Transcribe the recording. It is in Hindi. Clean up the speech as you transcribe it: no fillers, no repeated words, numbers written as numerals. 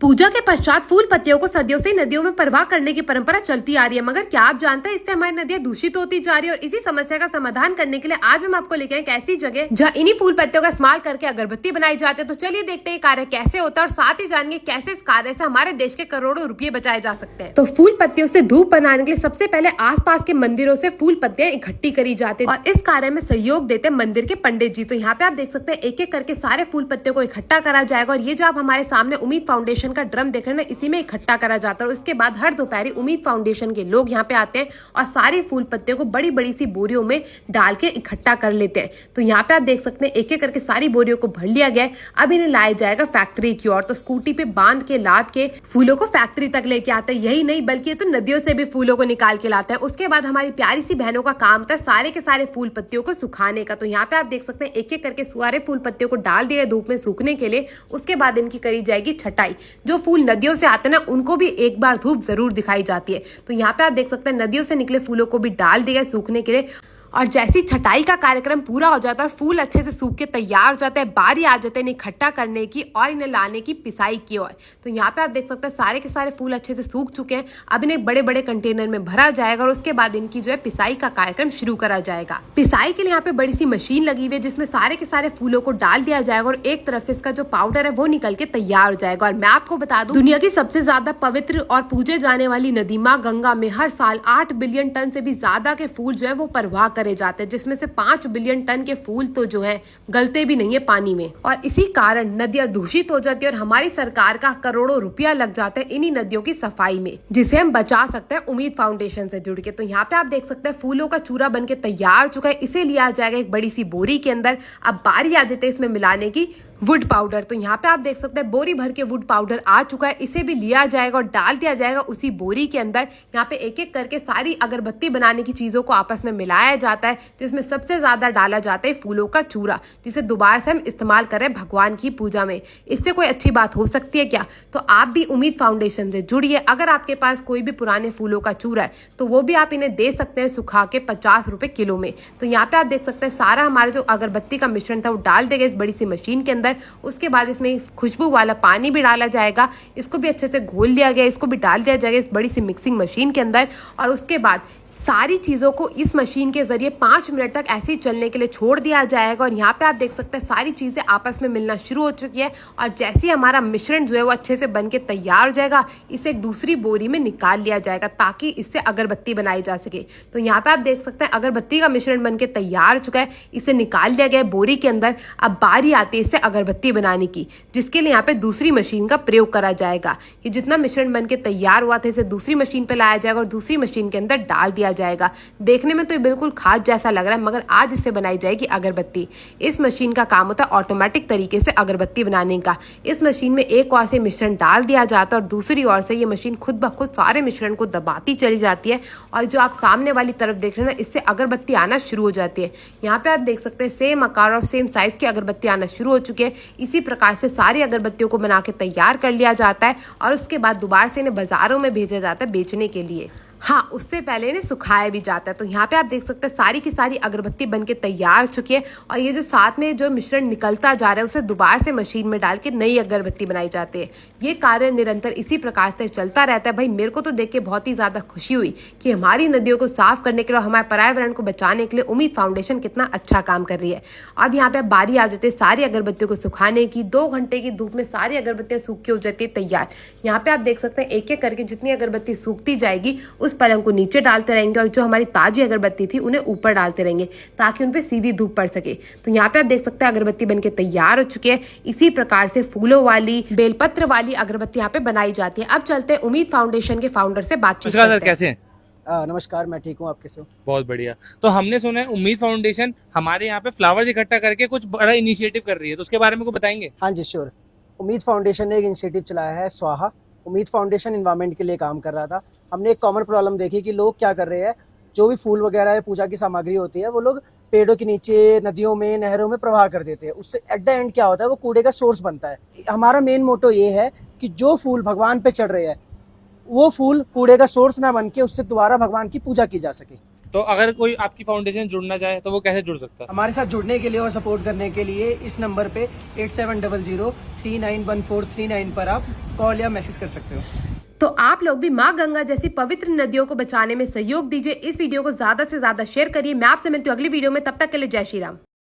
पूजा के पश्चात फूल पत्तियों को सदियों से नदियों में प्रवाह करने की परंपरा चलती आ रही है, मगर क्या आप जानते हैं इससे हमारी नदियां दूषित होती जा रही है। और इसी समस्या का समाधान करने के लिए आज हम आपको लेके आए एक ऐसी जगह जहां इन्हीं फूल पत्तियों का इस्तेमाल करके अगरबत्ती बनाई जाती है। तो चलिए देखते हैं कार्य कैसे होता है और साथ ही जानेंगे कैसे इस कार्य से हमारे देश के करोड़ों रुपये बचाए जा सकते हैं। तो फूल पत्तियों से धूप बनाने के लिए सबसे पहले आसपास के मंदिरों से फूल पत्तियां इकट्ठी करी जाती है और इस कार्य में सहयोग देते हैं मंदिर के पंडित जी। तो यहाँ पे आप देख सकते हैं एक एक करके सारे फूल पत्तियों को इकट्ठा करा जाएगा और ये जो आप हमारे सामने उम्मीद फाउंडेशन का ड्रम देख रहे हैं इसी में इकट्ठा करा जाता है। और उसके बाद हर दोपहर उम्मीद फाउंडेशन के लोग यहाँ पे आते हैं और सारी फूल पत्तियों को बड़ी बड़ी सी बोरियों में डाल के इकट्ठा कर लेते हैं। तो यहाँ पे आप देख सकते हैं एक एक करके सारी बोरियों को भर लिया गया है। अब इन्हें लाया जाएगा फैक्ट्री की ओर। तो स्कूटी पे बांध के लाद के फूलों को फैक्ट्री तक लेके आते हैं। यही नहीं बल्कि ये तो नदियों से भी फूलों को निकाल के लाते हैं। उसके बाद हमारी प्यारी सी बहनों का काम था सारे के सारे फूल पत्तियों को सुखाने का। तो यहाँ पे आप देख सकते हैं एक एक करके सारे फूल पत्तियों को डाल दिया धूप में सूखने के लिए। उसके बाद इनकी करी जाएगी छटाई। जो फूल नदियों से आते हैं ना उनको भी एक बार धूप जरूर दिखाई जाती है। तो यहाँ पे आप देख सकते हैं नदियों से निकले फूलों को भी डाल दिया सूखने के लिए। और जैसी छटाई का कार्यक्रम पूरा हो जाता है, फूल अच्छे से सूख के तैयार हो जाते हैं, बारी आ जाते हैं इन्हें इकट्ठा करने की और इन्हें लाने की पिसाई की ओर। तो यहाँ पे आप देख सकते हैं सारे के सारे फूल अच्छे से सूख चुके हैं। अब इन्हें बड़े बड़े कंटेनर में भरा जाएगा और उसके बाद इनकी जो है पिसाई का कार्यक्रम शुरू करा जाएगा। पिसाई के लिए यहाँ पे बड़ी सी मशीन लगी हुई है जिसमें सारे के सारे फूलों को डाल दिया जाएगा और एक तरफ से इसका जो पाउडर है वो निकल के तैयार हो जाएगा। और मैं आपको बता दूं दुनिया की सबसे ज्यादा पवित्र और पूजे जाने वाली नदी माँ गंगा में हर साल 8 बिलियन टन से भी ज्यादा के फूल जो है वो प्रवाह करे जाते हैं, जिसमें से 5 बिलियन टन के फूल तो जो है गलते भी नहीं है पानी में। और इसी कारण नदियां दूषित हो जाती है और हमारी सरकार का करोड़ों रुपया लग जाता है इन्हीं नदियों की सफाई में, जिसे हम बचा सकते हैं उम्मीद फाउंडेशन से जुड़ के। तो यहाँ पे आप देख सकते हैं फूलों का चूरा बन के तैयार हो चुका है। इसे लिया जाएगा एक बड़ी सी बोरी के अंदर। अब बारी आ जाती है इसमें मिलाने की वुड पाउडर। तो यहाँ पे आप देख सकते हैं बोरी भर के वुड पाउडर आ चुका है। इसे भी लिया जाएगा और डाल दिया जाएगा उसी बोरी के अंदर। यहाँ पे एक एक करके सारी अगरबत्ती बनाने की चीजों को आपस में मिलाया जाता है, जिसमें सबसे ज्यादा डाला जाता है फूलों का चूरा, जिसे दोबारा से हम इस्तेमाल करें भगवान की पूजा में। इससे कोई अच्छी बात हो सकती है क्या? तो आप भी उम्मीद फाउंडेशन से जुड़िए। अगर आपके पास कोई भी पुराने फूलों का चूरा है तो वो भी आप इन्हें दे सकते हैं सुखा के 50 रुपए किलो में। तो यहाँ पे आप देख सकते हैं सारा हमारा जो अगरबत्ती का मिश्रण था वो डाल देगा इस बड़ी सी मशीन के अंदर। उसके बाद इसमें खुशबू वाला पानी भी डाला जाएगा। इसको भी अच्छे से घोल लिया गया, इसको भी डाल दिया जाएगा इस बड़ी सी मिक्सिंग मशीन के अंदर। और उसके बाद सारी चीज़ों को इस मशीन के जरिए 5 मिनट तक ऐसे ही चलने के लिए छोड़ दिया जाएगा। और यहाँ पे आप देख सकते हैं सारी चीज़ें आपस में मिलना शुरू हो चुकी है। और जैसे ही हमारा मिश्रण जो है वो अच्छे से बन के तैयार हो जाएगा, इसे एक दूसरी बोरी में निकाल लिया जाएगा ताकि इससे अगरबत्ती बनाई जा सके। तो यहाँ पे आप देख सकते हैं अगरबत्ती का मिश्रण बन के तैयार हो चुका है। इसे निकाल लिया गया बोरी के अंदर। अब बारी आती है इससे अगरबत्ती बनाने की, जिसके लिए यहाँ पे दूसरी मशीन का प्रयोग करा जाएगा। ये जितना मिश्रण बन के तैयार हुआ था इसे दूसरी मशीन पे लाया जाएगा और दूसरी मशीन के अंदर डाल दिया जाएगा। देखने में तो ये बिल्कुल खाद जैसा लग रहा है, मगर आज इससे बनाई जाएगी अगरबत्ती। इस मशीन का काम होता है ऑटोमेटिक तरीके से अगरबत्ती बनाने का। इस मशीन में एक ओर से मिश्रण डाल दिया जाता है और दूसरी ओर से ये मशीन खुद ब खुद सारे मिश्रण को दबाती चली जाती है। और जो आप सामने वाली तरफ देख रहे हैं ना, इससे अगरबत्ती आना शुरू हो जाती है। यहाँ पे आप देख सकते हैं सेम आकार और सेम साइज की अगरबत्ती आना शुरू हो चुकी है। इसी प्रकार से सारी अगरबत्तियों को बना के तैयार कर लिया जाता है और उसके बाद दोबारा से इन्हें बाजारों में भेजा जाता है बेचने के लिए। हाँ, उससे पहले इन्हें सुखाया भी जाता है। तो यहाँ पे आप देख सकते हैं सारी की सारी अगरबत्ती बनके तैयार हो चुकी है। और ये जो साथ में जो मिश्रण निकलता जा रहा है उसे दोबारा से मशीन में डाल के नई अगरबत्ती बनाई जाती है। ये कार्य निरंतर इसी प्रकार से चलता रहता है। भाई मेरे को तो देख के बहुत ही ज़्यादा खुशी हुई कि हमारी नदियों को साफ करने के लिए, हमारे पर्यावरण को बचाने के लिए उम्मीद फाउंडेशन कितना अच्छा काम कर रही है। अब यहाँ पे बारी आ जाती है सारी अगरबत्तियों को सुखाने की। 2 घंटे की धूप में सारी अगरबत्तियाँ सूख के हो जाती है तैयार। यहाँ पे आप देख सकते हैं एक एक करके जितनी अगरबत्ती सूखती जाएगी उस पलंग को नीचे डालते रहेंगे और जो हमारी ताजी अगरबत्ती थी उन्हें ऊपर डालते रहेंगे ताकि उन पे सीधी धूप पड़ सके। तो यहाँ पे आप देख सकते हैं अगरबत्ती बनके तैयार हो चुकी है। इसी प्रकार से फूलों वाली, बेलपत्र वाली अगरबत्ती यहाँ पे बनाई जाती है। अब चलते हैं उम्मीद फाउंडेशन के फाउंडर से बातचीत करते हैं। कैसे हैं? नमस्कार, मैं ठीक हूँ। आप कैसे हो? बहुत बढ़िया। तो हमने सुना है उम्मीद फाउंडेशन हमारे यहाँ पे फ्लावर्स इकट्ठा करके कुछ बड़ा इनिशिएटिव कर रही है, तो उसके बारे में को बताएंगे? हाँ जी, श्योर। उम्मीद फाउंडेशन ने एक इनिशिएटिव चलाया है स्वाहा। उम्मीद फाउंडेशन इन्वायरमेंट के लिए काम कर रहा था। हमने एक कॉमन प्रॉब्लम देखी कि लोग क्या कर रहे हैं, जो भी फूल वगैरह है, पूजा की सामग्री होती है, वो लोग पेड़ों के नीचे, नदियों में, नहरों में प्रवाह कर देते हैं। उससे एट द एंड क्या होता है, वो कूड़े का सोर्स बनता है। हमारा मेन मोटो ये है कि जो फूल भगवान पे चढ़ रहे हैं वो फूल कूड़े का सोर्स ना बन के उससे दोबारा भगवान की पूजा की जा सके। तो अगर कोई आपकी फाउंडेशन जुड़ना चाहे तो वो कैसे जुड़ सकता है? हमारे साथ जुड़ने के लिए और सपोर्ट करने के लिए इस नंबर पे 8700 391439 पर आप कॉल या मैसेज कर सकते हो। तो आप लोग भी माँ गंगा जैसी पवित्र नदियों को बचाने में सहयोग दीजिए। इस वीडियो को ज्यादा से ज्यादा शेयर करिए। मैं आपसे मिलती हूँ अगली वीडियो में, तब तक के लिए जय श्री राम।